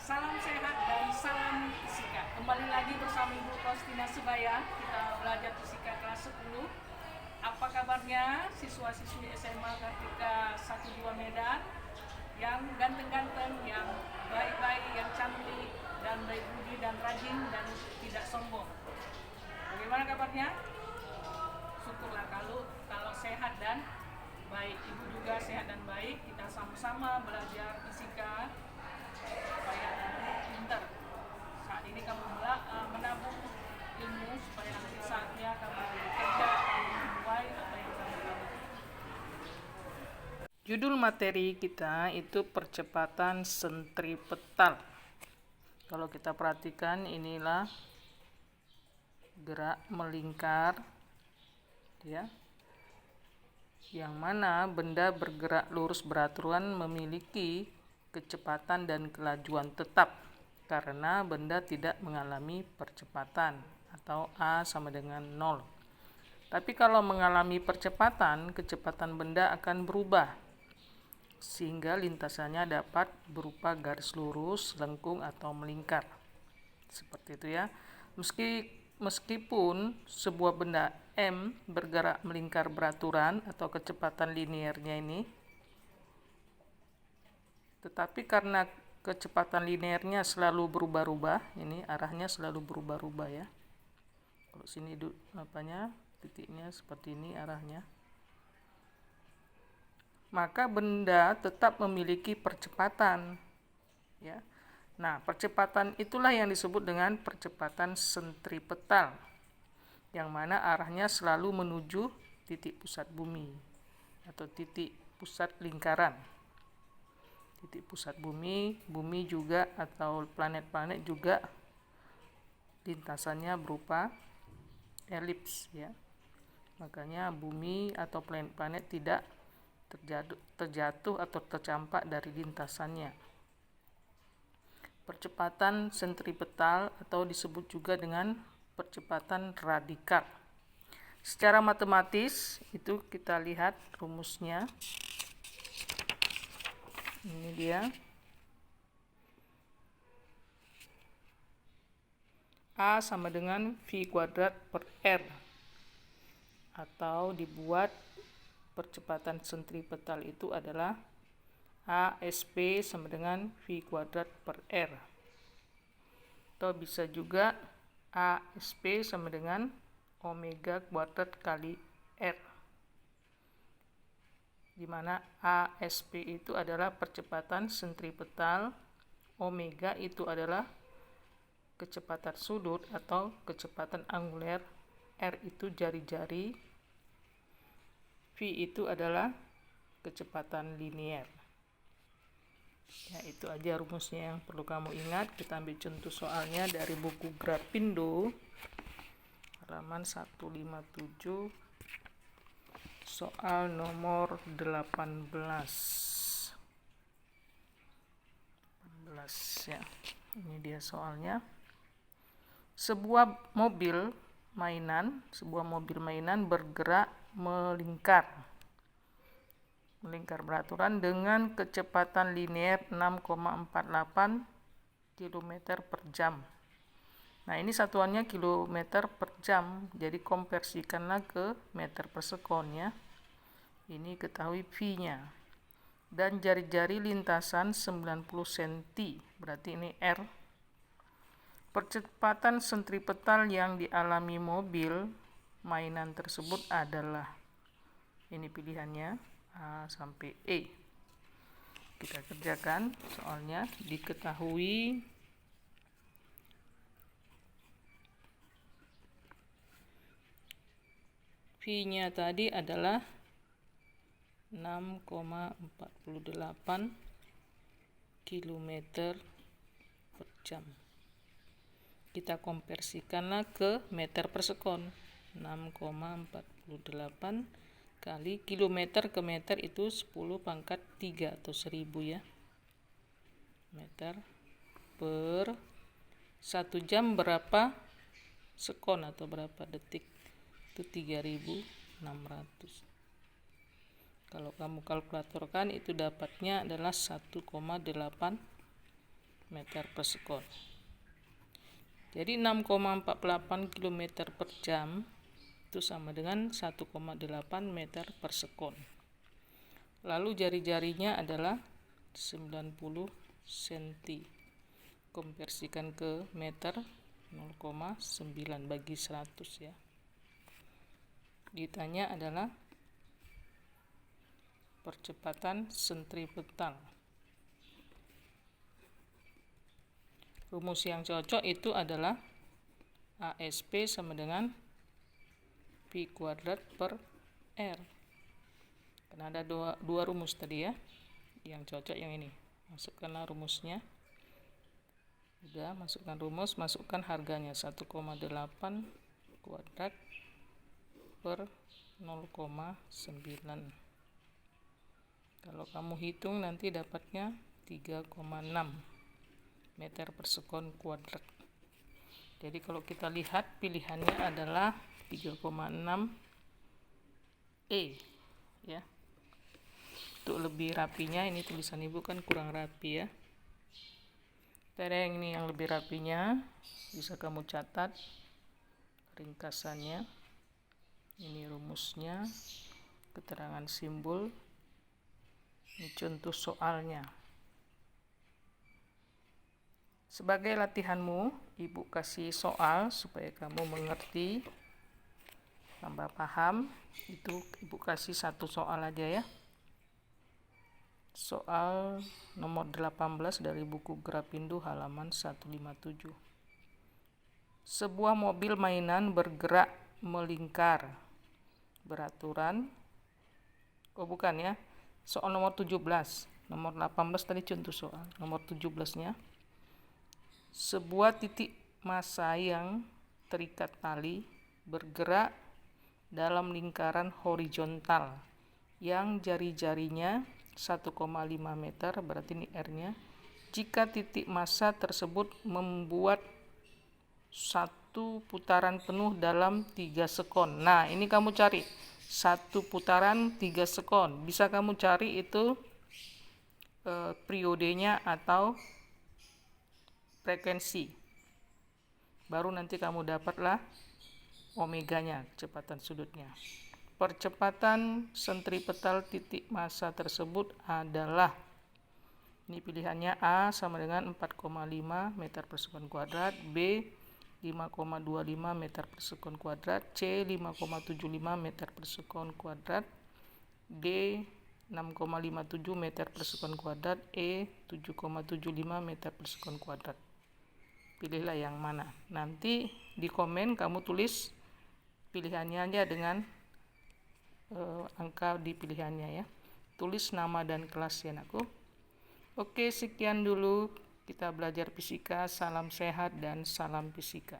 Salam sehat dan salam fisika. Kembali lagi bersama Ibu Kostina Subaya. Kita belajar fisika kelas 10. Apa kabarnya siswa-siswi SMA Kartika 12 Medan yang ganteng-ganteng, yang baik-baik, yang cantik, dan baik budi dan rajin dan tidak sombong. Bagaimana kabarnya? Syukurlah kalau sehat dan baik. Ibu juga sehat dan baik. Kita sama-sama belajar fisika supaya nanti pintar. Saat ini kamu menabung ilmu supaya nanti saatnya kamu bekerja, kamu menuai apa yang kamu tahu. Judul materi kita itu percepatan sentripetal. Kalau kita perhatikan, inilah gerak melingkar, ya, yang mana benda bergerak lurus beraturan memiliki kecepatan dan kelajuan tetap karena benda tidak mengalami percepatan atau A sama dengan 0. Tapi kalau mengalami percepatan, kecepatan benda akan berubah sehingga lintasannya dapat berupa garis lurus, lengkung atau melingkar. Seperti itu ya. Meskipun sebuah benda M bergerak melingkar beraturan atau kecepatan linearnya ini, tetapi karena kecepatan linearnya selalu berubah-ubah, ini arahnya selalu berubah-ubah ya. Kalau sini titiknya seperti ini arahnya, maka benda tetap memiliki percepatan ya. Nah, percepatan itulah yang disebut dengan percepatan sentripetal, yang mana arahnya selalu menuju titik pusat bumi atau titik pusat lingkaran. Titik pusat bumi juga atau planet-planet juga lintasannya berupa elips ya. Makanya bumi atau planet-planet tidak terjatuh atau tercampak dari lintasannya. Percepatan sentripetal atau disebut juga dengan percepatan radikal. Secara matematis itu kita lihat rumusnya. Ini dia. A sama dengan V kuadrat per R, atau dibuat percepatan sentripetal itu adalah ASP sama dengan V kuadrat per R, atau bisa juga ASP sama dengan omega kuadrat kali R, di mana ASP itu adalah percepatan sentripetal, omega itu adalah kecepatan sudut atau kecepatan anguler, R itu jari-jari, V itu adalah kecepatan linear. Ya, itu aja rumusnya yang perlu kamu ingat. Kita ambil contoh soalnya dari buku Grafindo halaman 157, soal nomor 18 ya. Ini dia soalnya. Sebuah mobil mainan bergerak melingkar beraturan dengan kecepatan linear 6,48 km per jam. Nah, ini satuannya kilometer per jam, jadi konversikanlah ke meter per sekon ya. Ini ketahui V-nya. Dan jari-jari lintasan 90 cm, berarti ini R. Percepatan sentripetal yang dialami mobil mainan tersebut adalah, ini pilihannya A sampai E. Kita kerjakan soalnya. Diketahui V-nya tadi adalah 6,48 km per jam. Kita konversikanlah ke meter per sekon. 6,48 kali kilometer ke meter itu 10 pangkat 3 atau 1000 ya. Meter per 1 jam berapa sekon atau berapa detik? Itu 3600. Kalau kamu kalkulatorkan itu dapatnya adalah 1,8 meter per sekon. Jadi 6,48 km per jam itu sama dengan 1,8 meter per sekon. Lalu jari-jarinya adalah 90 cm. Konversikan ke meter 0,9 bagi 100 ya. Ditanya adalah percepatan sentripetal. Rumus yang cocok itu adalah ASP sama dengan P kuadrat per R. Karena ada dua rumus tadi ya. Yang cocok yang ini. Masukkanlah rumusnya. Udah, masukkan rumus, masukkan harganya 1,8 kuadrat per 0,9. Kalau kamu hitung nanti dapatnya 3,6 meter per sekon kuadrat. Jadi kalau kita lihat pilihannya adalah 3,6 E ya. Untuk lebih rapinya, ini tulisan ibu kan kurang rapi ya. Ada yang ini yang lebih rapinya, bisa kamu catat ringkasannya. Ini rumusnya, keterangan simbol, ini contoh soalnya. Sebagai latihanmu, ibu kasih soal supaya kamu mengerti, tambah paham. Itu ibu kasih satu soal aja ya. Soal nomor 18 dari buku Grapindo halaman 157. Sebuah mobil mainan bergerak melingkar beraturan. Oh bukan ya. Soal nomor 17. Nomor 18 tadi contoh soal. Nomor 17-nya. Sebuah titik massa yang terikat tali bergerak dalam lingkaran horizontal yang jari-jarinya 1,5 meter, berarti ini R-nya. Jika titik massa tersebut membuat satu putaran penuh dalam 3 sekon. Nah, ini kamu cari satu putaran 3 sekon. Bisa kamu cari itu periodenya atau frekuensi. Baru nanti kamu dapatlah omeganya, kecepatan sudutnya. Percepatan sentripetal titik massa tersebut adalah, ini pilihannya A sama dengan 4,5 meter per sekon kuadrat, B 5,25 meter per sekon kuadrat, C 5,75 meter per sekon kuadrat, D 6,57 meter per sekon kuadrat, E 7,75 meter per sekon kuadrat. Pilihlah yang mana. Nanti di komen kamu tulis pilihannya aja dengan angka di pilihannya ya. Tulis nama dan kelas ya anakku. Oke, sekian dulu kita belajar fisika. Salam sehat dan salam fisika.